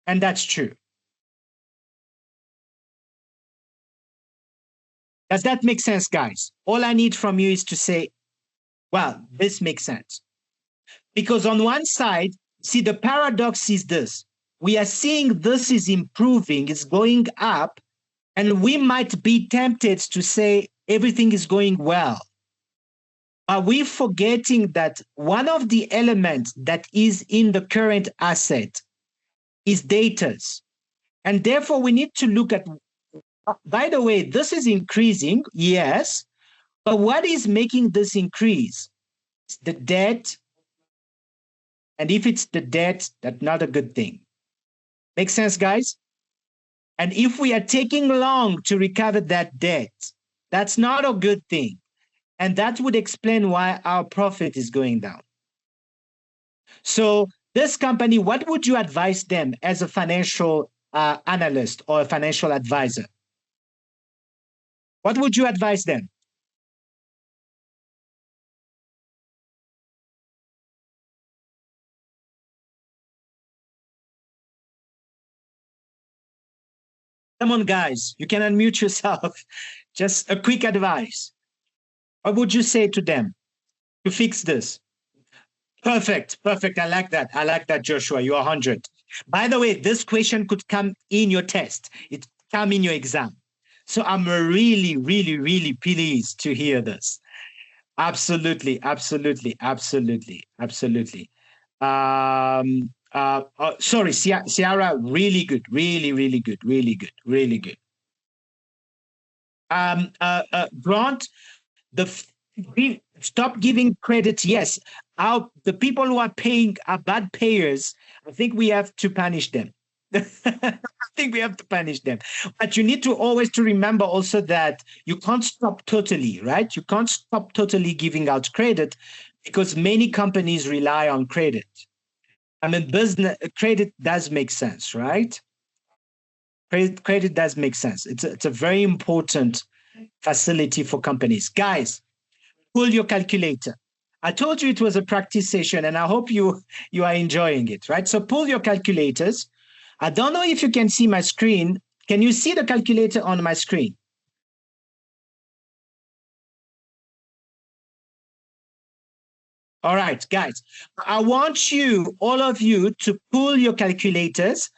and that's true. Does that make sense, guys? All I need from you is to say, well, this makes sense. Because on one side, see, the paradox is this. We are seeing this is improving, it's going up, and we might be tempted to say everything is going well. Are we forgetting that one of the elements that is in the current asset is datas? And therefore, we need to look at, by the way, this is increasing, yes, but what is making this increase? It's the debt. And if it's the debt, that's not a good thing. Make sense, guys? And if we are taking long to recover that debt, that's not a good thing. And that would explain why our profit is going down. So this company, what would you advise them as a financial analyst or a financial advisor? What would you advise them? Come on, guys, you can unmute yourself. Just a quick advice. What would you say to them to fix this? Perfect. I like that, Joshua. You're 100. By the way, this question could come in your test. It come in your exam. So I'm really, really, really pleased to hear this. Absolutely. Sorry, Ciara, really good. Grant, stop giving credit. Yes, the people who are paying are bad payers. I think we have to punish them. But you need to always to remember also that you can't stop totally, right? You can't stop totally giving out credit because many companies rely on credit. I mean, business credit does make sense, right? Credit does make sense. It's a very important facility for companies. Guys, pull your calculator. I told you it was a practice session, and I hope you are enjoying it, right? So pull your calculators. I don't know if you can see my screen. Can you see the calculator on my screen? All right, guys, I want all of you, to pull your calculators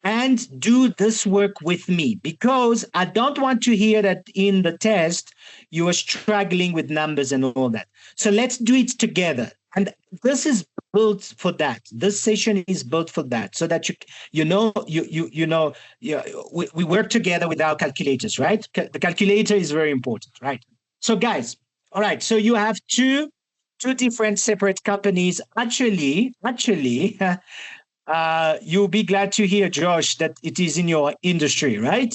and do this work with me, because I don't want to hear that in the test you are struggling with numbers and all that. So let's do it together. And this is built for that. This session is built for that, so that we work together with our calculators, right? The calculator is very important, right? So guys, all right. So you have two different separate companies. Actually, you'll be glad to hear, Josh, that it is in your industry, right?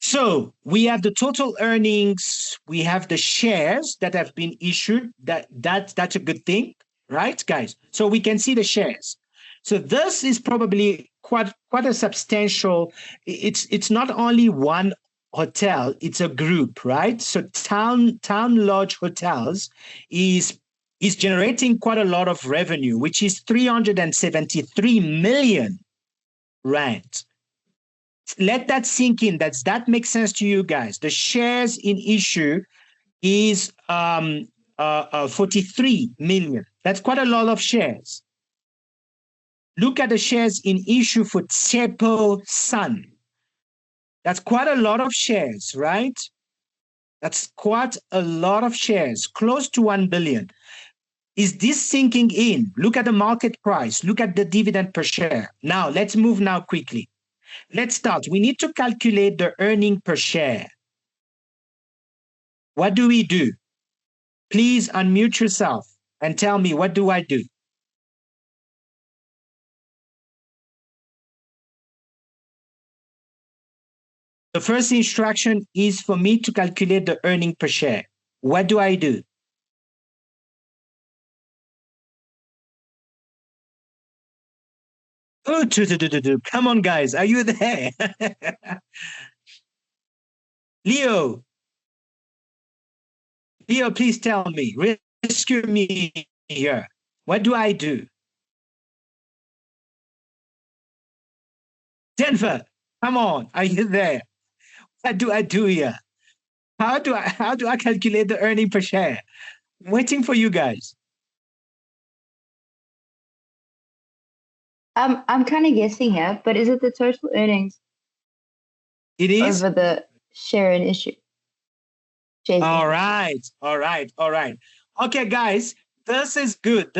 So we have the total earnings, we have the shares that have been issued. That's a good thing, right, guys? So we can see the shares. So this is probably quite a substantial. It's not only one hotel, it's a group, right? So Town Lodge Hotels is generating quite a lot of revenue, which is 373 million rand. Let that sink in. That makes sense to you guys. The shares in issue is 43 million. That's quite a lot of shares. Look at the shares in issue for Tshepo Sun. That's quite a lot of shares, right? That's quite a lot of shares, close to 1 billion. Is this sinking in? Look at the market price. Look at the dividend per share. Now, let's move now quickly. Let's start. We need to calculate the earning per share. What do we do? Please unmute yourself and tell me, what do I do? The first instruction is for me to calculate the earning per share. What do I do? Oh, come on, guys. Are you there? Leo, please tell me. Rescue me here. What do I do? Denver, come on. Are you there? What do I do here? How do I calculate the earning per share? I'm waiting for you guys. I'm kind of guessing here, but is it the total earnings? It is over the share in issue. All right. Okay, guys, this is good.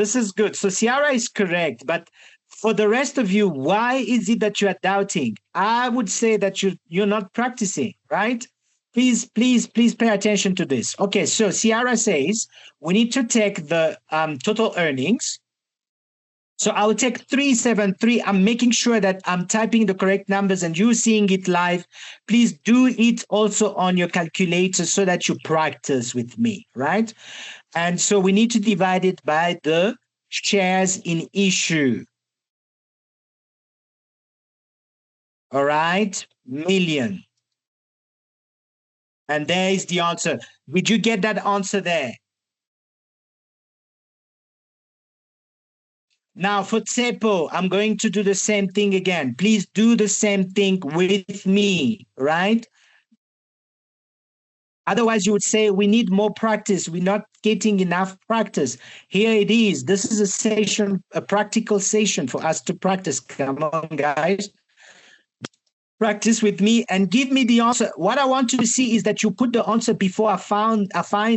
So Ciara is correct, but for the rest of you, why is it that you are doubting? I would say that you're not practicing, right? Please pay attention to this. Okay, so Ciara says we need to take the total earnings. So I'll take 373. I'm making sure that I'm typing the correct numbers and you seeing it live. Please do it also on your calculator so that you practice with me, right? And so we need to divide it by the shares in issue. All right, million. And there is the answer. Did you get that answer there? Now for Tsepo, I'm going to do the same thing again. Please do the same thing with me, right? Otherwise, you would say, we need more practice. We're not getting enough practice. Here it is. This is a session, a practical session for us to practice. Come on, guys. Practice with me and give me the answer. What I want to see is that you put the answer before I find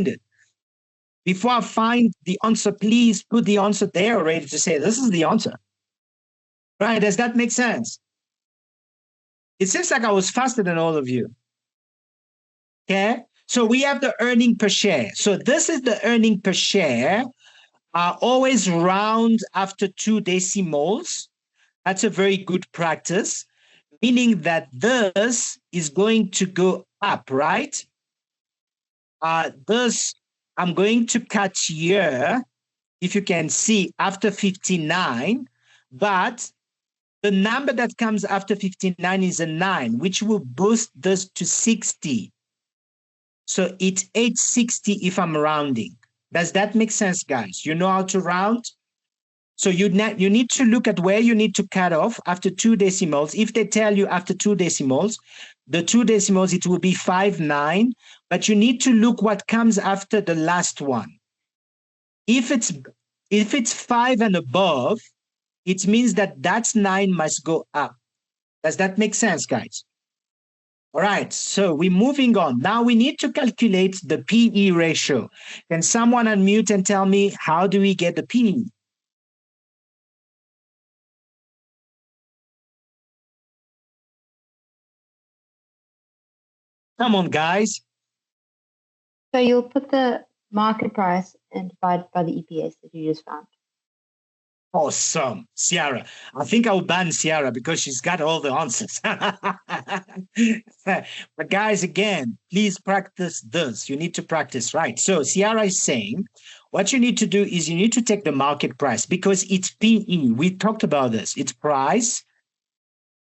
it. Before I find the answer, please put the answer there already to say, this is the answer. Right? Does that make sense? It seems like I was faster than all of you. Okay? So we have the earning per share. So this is the earning per share. Always round after 2 decimals. That's a very good practice, meaning that this is going to go up, right? This, I'm going to cut here, if you can see, after 59, but the number that comes after 59 is a 9, which will boost this to 60. So it's 860 if I'm rounding. Does that make sense, guys? You know how to round? So you need to look at where you need to cut off after 2 decimals. If they tell you after 2 decimals, the 2 decimals, it will be 59, but you need to look what comes after the last one. If it's 5 and above, it means that that's 9 must go up. Does that make sense, guys? All right, so we're moving on. Now we need to calculate the PE ratio. Can someone unmute and tell me, how do we get the PE? Come on, guys. So you'll put the market price and divide by the EPS that you just found. Awesome, Ciara. I think I'll ban Ciara because she's got all the answers. But guys, again, please practice this. You need to practice, right? So Ciara is saying, what you need to do is you need to take the market price because it's PE. We talked about this. It's price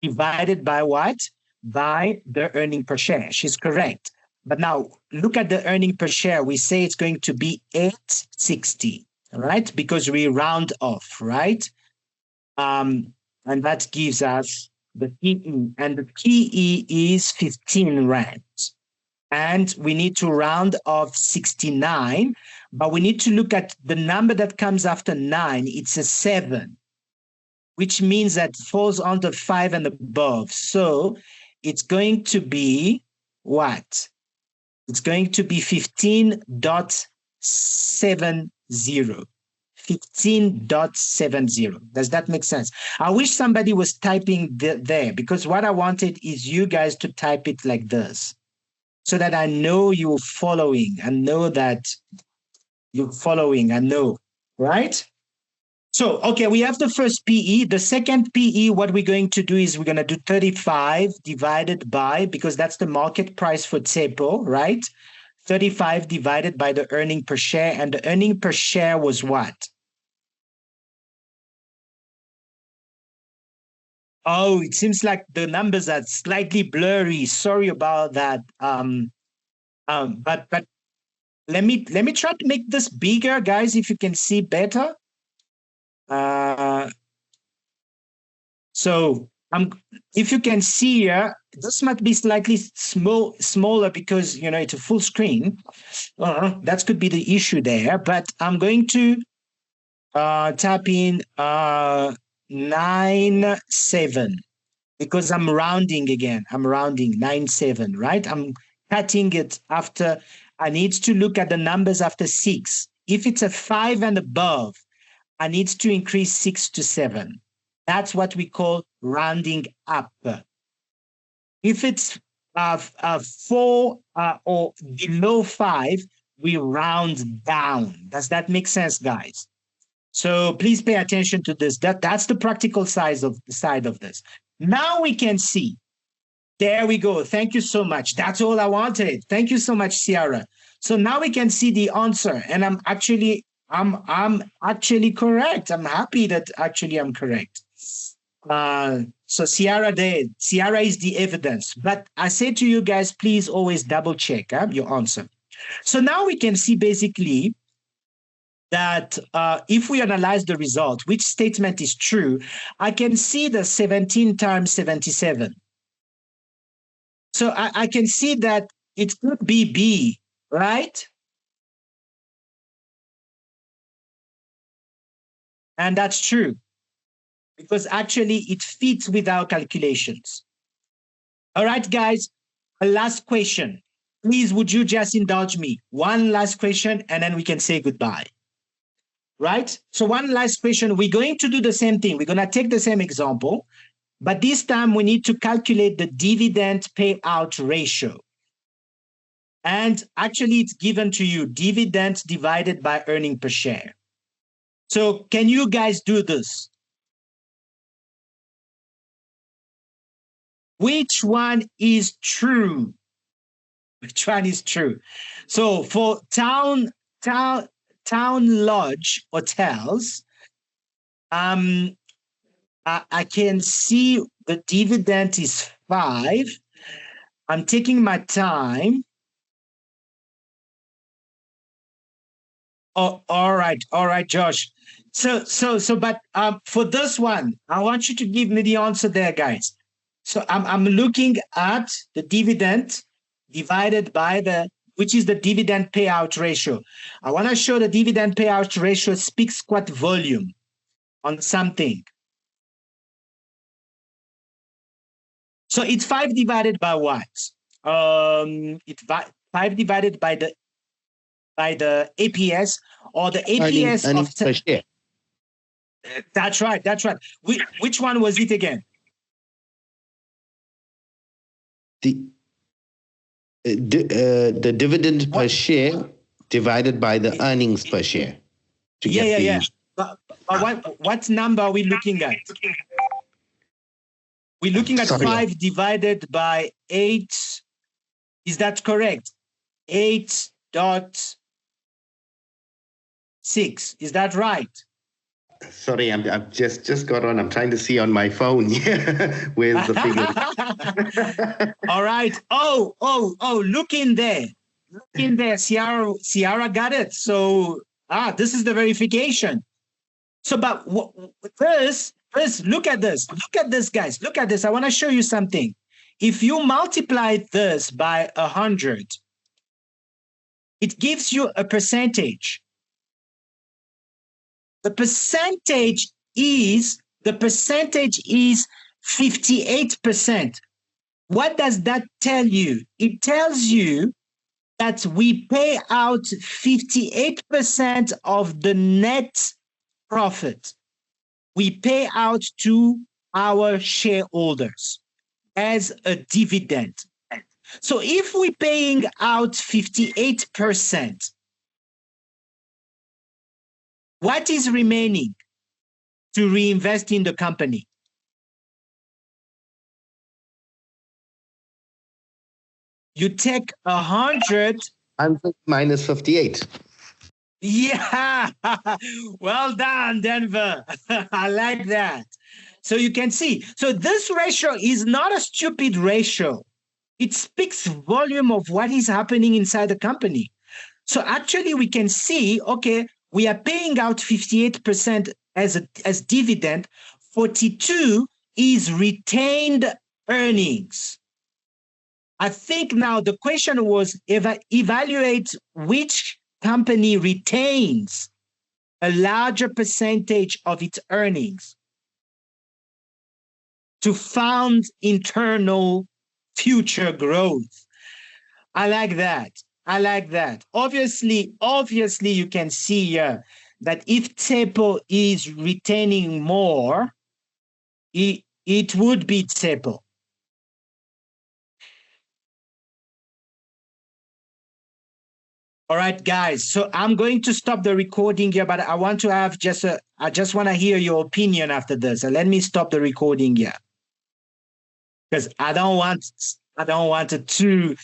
divided by what? By the earning per share. She's correct. But now look at the earning per share. We say it's going to be 860. Right? Because we round off, right? And that gives us the PE. And the PE is 15 rands. And we need to round off 69, but we need to look at the number that comes after 9. It's a 7, which means that it falls under 5 and above. So it's going to be what? It's going to be 15.70. 15.70. Does that make sense? I wish somebody was typing there because what I wanted is you guys to type it like this so that I know you're following. I know that you're following. I know, right? So, okay, we have the first PE. The second PE, what we're going to do is we're going to do 35 divided by, because that's the market price for Tsepo, right? 35 divided by the earning per share, and the earning per share was what? Oh, it seems like the numbers are slightly blurry. Sorry about that. But let me try to make this bigger, guys, if you can see better. So if you can see here, this might be slightly smaller because, you know, it's a full screen. That could be the issue there, but I'm going to type in 97 because I'm rounding again. I'm rounding 97, right? I'm cutting it after. I need to look at the numbers after 6. If it's a 5 and above, I need to increase 6 to 7. That's what we call rounding up. If it's 4 or below 5, we round down. Does that make sense, guys? So please pay attention to this. That's the practical side of this. Now we can see. There we go. Thank you so much. That's all I wanted. Thank you so much, Ciara. So now we can see the answer. And I'm actually I'm actually correct. I'm happy that actually I'm correct. So Ciara is the evidence. But I say to you guys, please always double check your answer. So now we can see basically that if we analyze the result, which statement is true, I can see the 17 times 77. So I can see that it could be B, right? And that's true because actually it fits with our calculations. All right, guys, a last question. Please, would you just indulge me? One last question and then we can say goodbye. Right? So one last question. We're going to do the same thing. We're going to take the same example, but this time we need to calculate the dividend payout ratio. And actually it's given to you, dividend divided by earning per share. So can you guys do this? Which one is true? Which one is true? So for town lodge hotels, I can see the dividend is 5. I'm taking my time. Oh, all right, Josh. But for this one, I want you to give me the answer there, guys. So I'm looking at the dividend divided by which is the dividend payout ratio. I want to show the dividend payout ratio speaks quite volume on something. So it's 5 divided by what? It's 5 divided by the APS or the APS earnings per share. That's right. Which one was it again? The dividend per share divided by the earnings per share. Yeah. But what number are we looking at? We're looking at 5 divided by 8. Is that correct? 8.6. Is that right? Sorry, I've just got on. I'm trying to see on my phone. Where's the figure? All right. Oh, look in there. Ciara got it. So, this is the verification. So, but first, look at this. Look at this, guys. Look at this. I want to show you something. If you multiply this by 100, it gives you a percentage. The percentage is 58%. What does that tell you? It tells you that we pay out 58% of the net profit. We pay out to our shareholders as a dividend. So if we're paying out 58%, what is remaining to reinvest in the company? You take 100 minus 58. Yeah, well done, Denver. I like that. So you can see. So this ratio is not a stupid ratio. It speaks volume of what is happening inside the company. So actually we can see, okay, we are paying out 58% as dividend. 42 is retained earnings. I think now the question was evaluate which company retains a larger percentage of its earnings to fund internal future growth. I like that. Obviously, you can see here that if Tsepo is retaining more, it would be Tsepo. All right, guys. So I'm going to stop the recording here, but I want to have I just want to hear your opinion after this. So let me stop the recording here. Because I don't want it to,